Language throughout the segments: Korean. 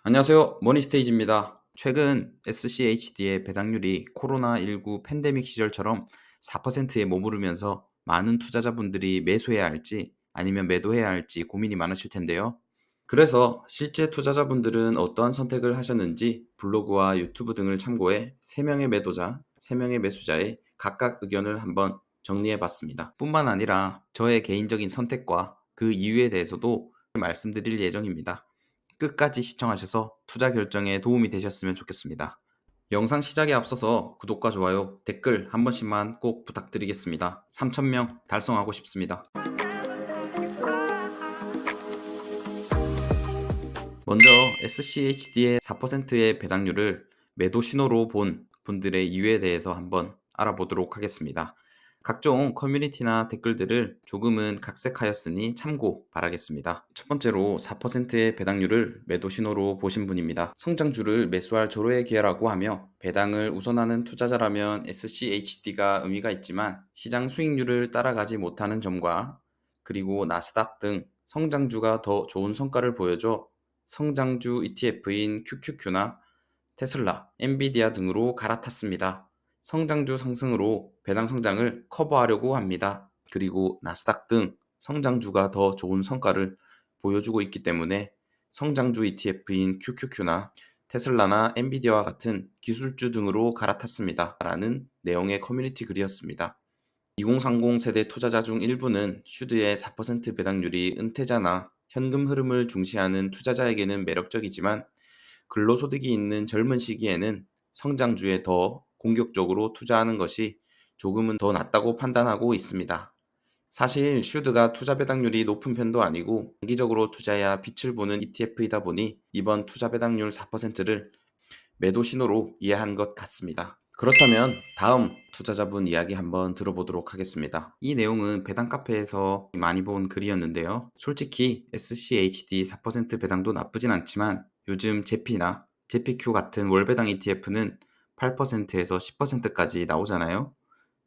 안녕하세요. 머니스테이지입니다. 최근 SCHD의 배당률이 코로나19 팬데믹 시절처럼 4%에 머무르면서 많은 투자자분들이 매수해야 할지 아니면 매도해야 할지 고민이 많으실 텐데요. 그래서 실제 투자자분들은 어떠한 선택을 하셨는지 블로그와 유튜브 등을 참고해 3명의 매도자, 3명의 매수자의 각각 의견을 한번 정리해 봤습니다. 뿐만 아니라 저의 개인적인 선택과 그 이유에 대해서도 말씀드릴 예정입니다. 끝까지 시청하셔서 투자 결정에 도움이 되셨으면 좋겠습니다. 영상 시작에 앞서서 구독과 좋아요, 댓글 한 번씩만 꼭 부탁드리겠습니다. 3,000명 달성하고 싶습니다. 먼저 SCHD의 4%의 배당률을 매도 신호로 본 분들의 이유에 대해서 한번 알아보도록 하겠습니다. 각종 커뮤니티나 댓글들을 조금은 각색하였으니 참고 바라겠습니다. 첫 번째로 4%의 배당률을 매도 신호로 보신 분입니다. 성장주를 매수할 조로의 기회라고 하며 배당을 우선하는 투자자라면 SCHD가 의미가 있지만 시장 수익률을 따라가지 못하는 점과 그리고 나스닥 등 성장주가 더 좋은 성과를 보여줘 성장주 ETF인 QQQ나 테슬라, 엔비디아 등으로 갈아탔습니다. 성장주 상승으로 배당 성장을 커버하려고 합니다. 그리고 나스닥 등 성장주가 더 좋은 성과를 보여주고 있기 때문에 성장주 ETF인 QQQ나 테슬라나 엔비디아와 같은 기술주 등으로 갈아탔습니다. 라는 내용의 커뮤니티 글이었습니다. 2030 세대 투자자 중 일부는 슈드의 4% 배당률이 은퇴자나 현금 흐름을 중시하는 투자자에게는 매력적이지만 근로소득이 있는 젊은 시기에는 성장주에 더 공격적으로 투자하는 것이 조금은 더 낫다고 판단하고 있습니다. 사실 슈드가 투자 배당률이 높은 편도 아니고 장기적으로 투자해야 빛을 보는 ETF이다 보니 이번 투자 배당률 4%를 매도 신호로 이해한 것 같습니다. 그렇다면 다음 투자자분 이야기 한번 들어보도록 하겠습니다. 이 내용은 배당 카페에서 많이 본 글이었는데요. 솔직히 SCHD 4% 배당도 나쁘진 않지만 요즘 제피나 제피Q 같은 월배당 ETF는 8%에서 10%까지 나오잖아요.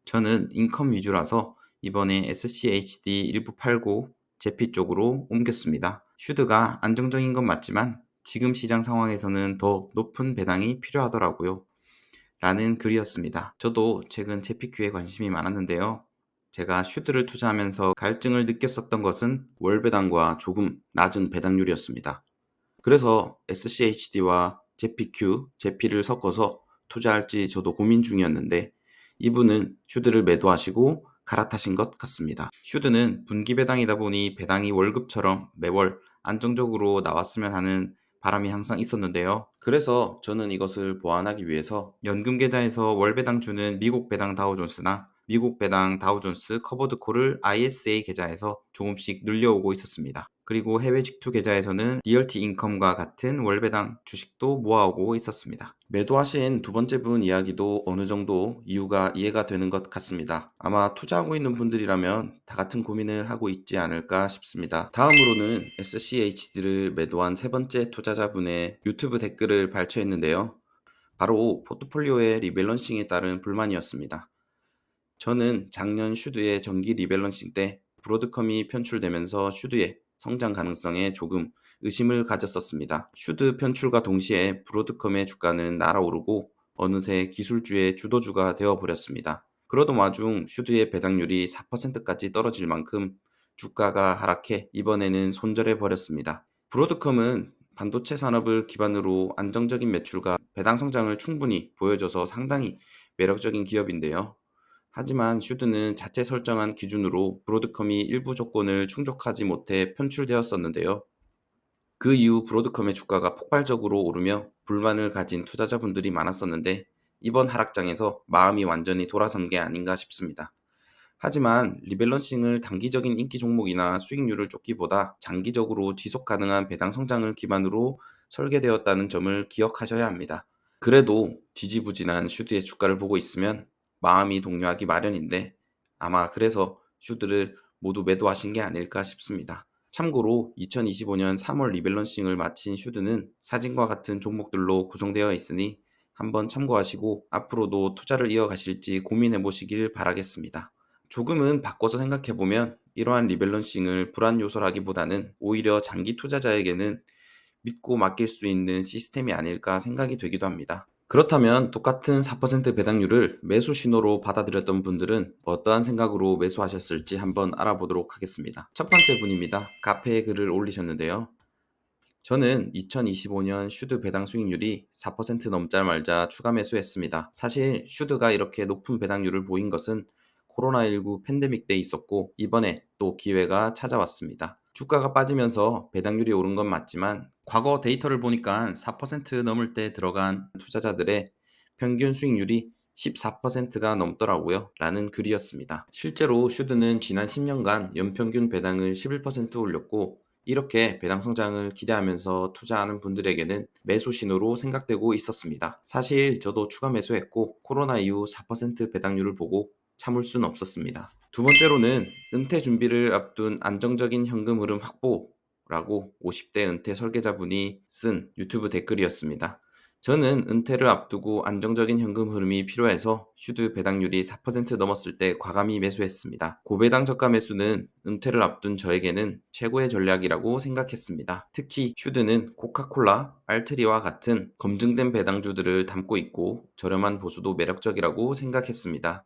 저는 인컴 위주라서 이번에 SCHD 일부 팔고 제피 쪽으로 옮겼습니다. 슈드가 안정적인 건 맞지만 지금 시장 상황에서는 더 높은 배당이 필요하더라고요. 라는 글이었습니다. 저도 최근 제피큐에 관심이 많았는데요. 제가 슈드를 투자하면서 갈증을 느꼈었던 것은 월배당과 조금 낮은 배당률이었습니다. 그래서 SCHD와 제피Q, 제피를 섞어서 투자할지 저도 고민 중이었는데 이분은 슈드를 매도하시고 갈아타신 것 같습니다. 슈드는 분기 배당이다 보니 배당이 월급처럼 매월 안정적으로 나왔으면 하는 바람이 항상 있었는데요. 그래서 저는 이것을 보완하기 위해서 연금 계좌에서 월 배당 주는 미국 배당 다우존스나 미국 배당 다우존스 커버드콜을 ISA 계좌에서 조금씩 늘려오고 있었습니다. 그리고 해외 직투 계좌에서는 리얼티 인컴과 같은 월배당 주식도 모아오고 있었습니다. 매도하신 두 번째 분 이야기도 어느 정도 이유가 이해가 되는 것 같습니다. 아마 투자하고 있는 분들이라면 다 같은 고민을 하고 있지 않을까 싶습니다. 다음으로는 SCHD를 매도한 세 번째 투자자분의 유튜브 댓글을 발췌했는데요. 바로 포트폴리오의 리밸런싱에 따른 불만이었습니다. 저는 작년 슈드의 정기 리밸런싱 때 브로드컴이 편출되면서 슈드의 성장 가능성에 조금 의심을 가졌었습니다. 슈드 편출과 동시에 브로드컴의 주가는 날아오르고 어느새 기술주의 주도주가 되어버렸습니다. 그러던 와중 슈드의 배당률이 4%까지 떨어질 만큼 주가가 하락해 이번에는 손절해 버렸습니다. 브로드컴은 반도체 산업을 기반으로 안정적인 매출과 배당 성장을 충분히 보여줘서 상당히 매력적인 기업인데요. 하지만 슈드는 자체 설정한 기준으로 브로드컴이 일부 조건을 충족하지 못해 편출되었었는데요. 그 이후 브로드컴의 주가가 폭발적으로 오르며 불만을 가진 투자자분들이 많았었는데 이번 하락장에서 마음이 완전히 돌아선 게 아닌가 싶습니다. 하지만 리밸런싱을 단기적인 인기 종목이나 수익률을 쫓기보다 장기적으로 지속 가능한 배당 성장을 기반으로 설계되었다는 점을 기억하셔야 합니다. 그래도 지지부진한 슈드의 주가를 보고 있으면 마음이 동요하기 마련인데 아마 그래서 슈드를 모두 매도하신 게 아닐까 싶습니다. 참고로 2025년 3월 리밸런싱을 마친 슈드는 사진과 같은 종목들로 구성되어 있으니 한번 참고하시고 앞으로도 투자를 이어가실지 고민해 보시길 바라겠습니다. 조금은 바꿔서 생각해보면 이러한 리밸런싱을 불안 요소라기보다는 오히려 장기 투자자에게는 믿고 맡길 수 있는 시스템이 아닐까 생각이 되기도 합니다. 그렇다면 똑같은 4% 배당률을 매수 신호로 받아들였던 분들은 어떠한 생각으로 매수하셨을지 한번 알아보도록 하겠습니다. 첫 번째 분입니다. 카페에 글을 올리셨는데요. 저는 2025년 슈드 배당 수익률이 4% 넘자마자 추가 매수했습니다. 사실 슈드가 이렇게 높은 배당률을 보인 것은 코로나19 팬데믹 때 있었고 이번에 또 기회가 찾아왔습니다. 주가가 빠지면서 배당률이 오른 건 맞지만 과거 데이터를 보니까 4% 넘을 때 들어간 투자자들의 평균 수익률이 14%가 넘더라고요. 라는 글이었습니다. 실제로 슈드는 지난 10년간 연평균 배당을 11% 올렸고 이렇게 배당 성장을 기대하면서 투자하는 분들에게는 매수 신호로 생각되고 있었습니다. 사실 저도 추가 매수했고 코로나 이후 4% 배당률을 보고 참을 수는 없었습니다. 두 번째로는 은퇴 준비를 앞둔 안정적인 현금 흐름 확보라고 50대 은퇴 설계자분이 쓴 유튜브 댓글이었습니다. 저는 은퇴를 앞두고 안정적인 현금 흐름이 필요해서 슈드 배당률이 4% 넘었을 때 과감히 매수했습니다. 고배당 저가 매수는 은퇴를 앞둔 저에게는 최고의 전략이라고 생각했습니다. 특히 슈드는 코카콜라, 알트리와 같은 검증된 배당주들을 담고 있고 저렴한 보수도 매력적이라고 생각했습니다.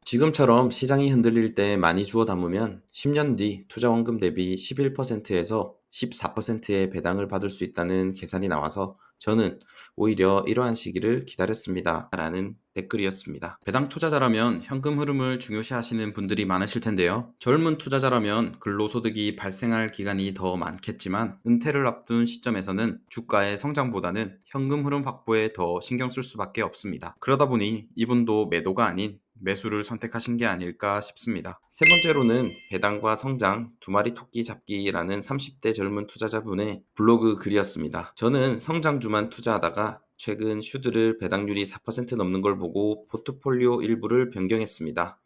지금처럼 시장이 흔들릴 때 많이 주워 담으면 10년 뒤 투자 원금 대비 11%에서 14%의 배당을 받을 수 있다는 계산이 나와서 저는 오히려 이러한 시기를 기다렸습니다. 라는 댓글이었습니다. 배당 투자자라면 현금 흐름을 중요시 하시는 분들이 많으실 텐데요. 젊은 투자자라면 근로소득이 발생할 기간이 더 많겠지만 은퇴를 앞둔 시점에서는 주가의 성장보다는 현금 흐름 확보에 더 신경 쓸 수밖에 없습니다. 그러다 보니 이분도 매도가 아닌 매수를 선택하신 게 아닐까 싶습니다. 세 번째로는 배당과 성장 두 마리 토끼 잡기라는 30대 젊은 투자자분의 블로그 글이었습니다. 저는 성장주만 투자하다가 최근 슈드를 배당률이 4% 넘는 걸 보고 포트폴리오 일부를 변경했습니다.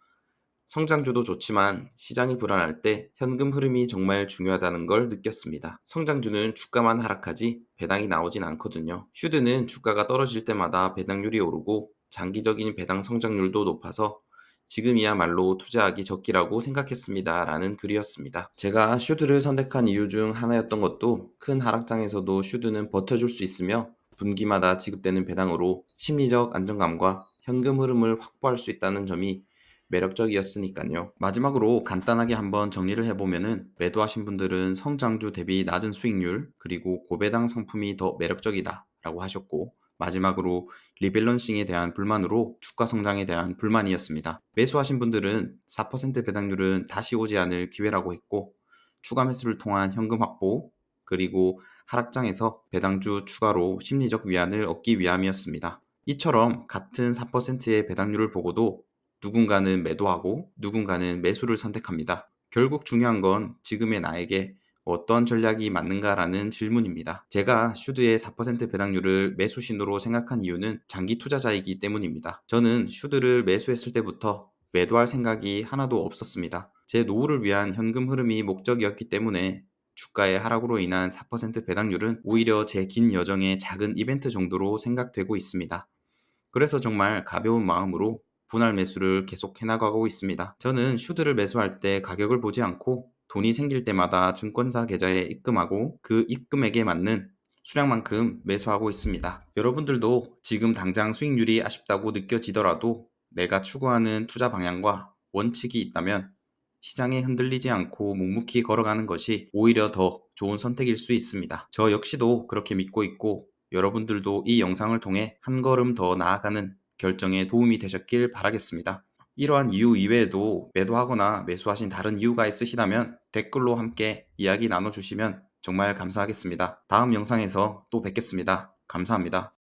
성장주도 좋지만 시장이 불안할 때 현금 흐름이 정말 중요하다는 걸 느꼈습니다. 성장주는 주가만 하락하지 배당이 나오진 않거든요. 슈드는 주가가 떨어질 때마다 배당률이 오르고 장기적인 배당 성장률도 높아서 지금이야말로 투자하기 적기라고 생각했습니다. 라는 글이었습니다. 제가 슈드를 선택한 이유 중 하나였던 것도 큰 하락장에서도 슈드는 버텨줄 수 있으며 분기마다 지급되는 배당으로 심리적 안정감과 현금 흐름을 확보할 수 있다는 점이 매력적이었으니까요. 마지막으로 간단하게 한번 정리를 해보면은 매도하신 분들은 성장주 대비 낮은 수익률 그리고 고배당 상품이 더 매력적이다 라고 하셨고 마지막으로 리밸런싱에 대한 불만으로 주가 성장에 대한 불만이었습니다. 매수하신 분들은 4% 배당률은 다시 오지 않을 기회라고 했고 추가 매수를 통한 현금 확보 그리고 하락장에서 배당주 추가로 심리적 위안을 얻기 위함이었습니다. 이처럼 같은 4%의 배당률을 보고도 누군가는 매도하고 누군가는 매수를 선택합니다. 결국 중요한 건 지금의 나에게 어떤 전략이 맞는가라는 질문입니다. 제가 슈드의 4% 배당률을 매수 신호로 생각한 이유는 장기 투자자이기 때문입니다. 저는 슈드를 매수했을 때부터 매도할 생각이 하나도 없었습니다. 제 노후를 위한 현금 흐름이 목적이었기 때문에 주가의 하락으로 인한 4% 배당률은 오히려 제 긴 여정의 작은 이벤트 정도로 생각되고 있습니다. 그래서 정말 가벼운 마음으로 분할 매수를 계속 해나가고 있습니다. 저는 슈드를 매수할 때 가격을 보지 않고 돈이 생길 때마다 증권사 계좌에 입금하고 그 입금액에 맞는 수량만큼 매수하고 있습니다. 여러분들도 지금 당장 수익률이 아쉽다고 느껴지더라도 내가 추구하는 투자 방향과 원칙이 있다면 시장에 흔들리지 않고 묵묵히 걸어가는 것이 오히려 더 좋은 선택일 수 있습니다. 저 역시도 그렇게 믿고 있고 여러분들도 이 영상을 통해 한 걸음 더 나아가는 결정에 도움이 되셨길 바라겠습니다. 이러한 이유 이외에도 매도하거나 매수하신 다른 이유가 있으시다면 댓글로 함께 이야기 나눠주시면 정말 감사하겠습니다. 다음 영상에서 또 뵙겠습니다. 감사합니다.